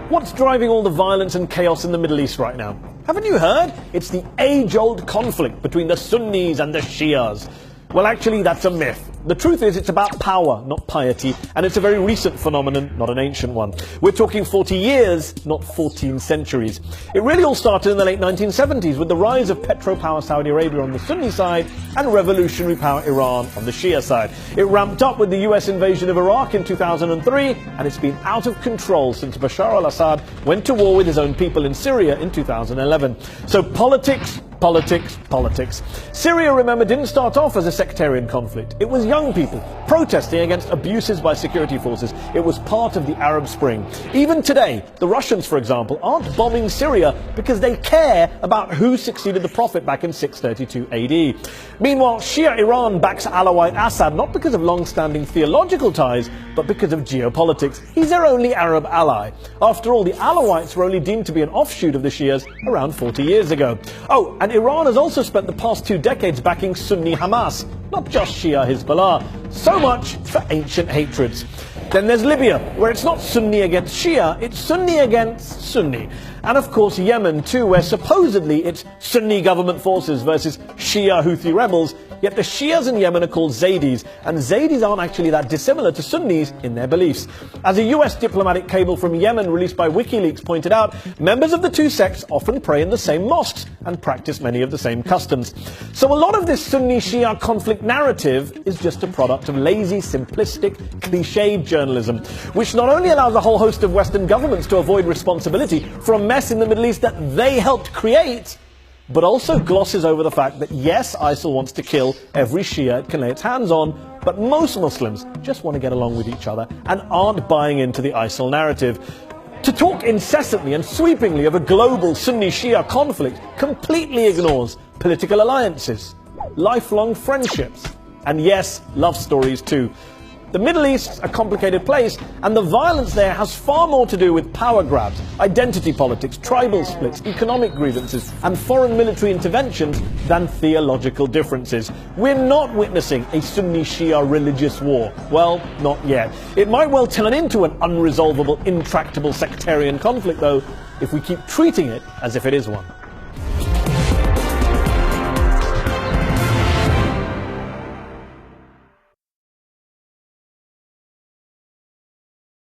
What's driving all the violence and chaos in the Middle East right now? Haven't you heard? It's the age-old conflict between the Sunnis and the Shias. Well, actually, that's a myth. The truth is, it's about power, not piety, and it's a very recent phenomenon, not an ancient one. We're talking 40 years, not 14 centuries. It really all started in the late 1970s with the rise of petropower Saudi Arabia on the Sunni side and revolutionary power Iran on the Shia side. It ramped up with the US invasion of Iraq in 2003, and it's been out of control since Bashar al-Assad went to war with his own people in Syria in 2011. So politics, politics, politics. Syria, remember, didn't start off as a sectarian conflict. It was young people protesting against abuses by security forces. It was part of the Arab Spring. Even today, the Russians, for example, aren't bombing Syria because they care about who succeeded the Prophet back in 632 AD. Meanwhile, Shia Iran backs Alawite Assad not because of long-standing theological ties, but because of geopolitics. He's their only Arab ally. After all, the Alawites were only deemed to be an offshoot of the Shias around 40 years ago. Oh, and Iran has also spent the past 2 decades backing Sunni Hamas, not just Shia Hezbollah. So much for ancient hatreds. Then there's Libya, where it's not Sunni against Shia, it's Sunni against Sunni. And of course Yemen too, where supposedly it's Sunni government forces versus Shia Houthi rebels, yet the Shias in Yemen are called Zaydis, and Zaydis aren't actually that dissimilar to Sunnis in their beliefs. As a US diplomatic cable from Yemen released by WikiLeaks pointed out, members of the two sects often pray in the same mosques and practice many of the same customs. So a lot of this Sunni-Shia conflict narrative is just a product of lazy, simplistic, cliched journalism, which not only allows a whole host of Western governments to avoid responsibility for a mess in the Middle East that they helped create, but also glosses over the fact that yes, ISIL wants to kill every Shia it can lay its hands on, but most Muslims just want to get along with each other and aren't buying into the ISIL narrative. To talk incessantly and sweepingly of a global Sunni-Shia conflict completely ignores political alliances, lifelong friendships, and yes, love stories too. The Middle East's a complicated place, and the violence there has far more to do with power grabs, identity politics, tribal splits, economic grievances, and foreign military interventions than theological differences. We're not witnessing a Sunni-Shia religious war. Well, not yet. It might well turn into an unresolvable, intractable sectarian conflict, though, if we keep treating it as if it is one.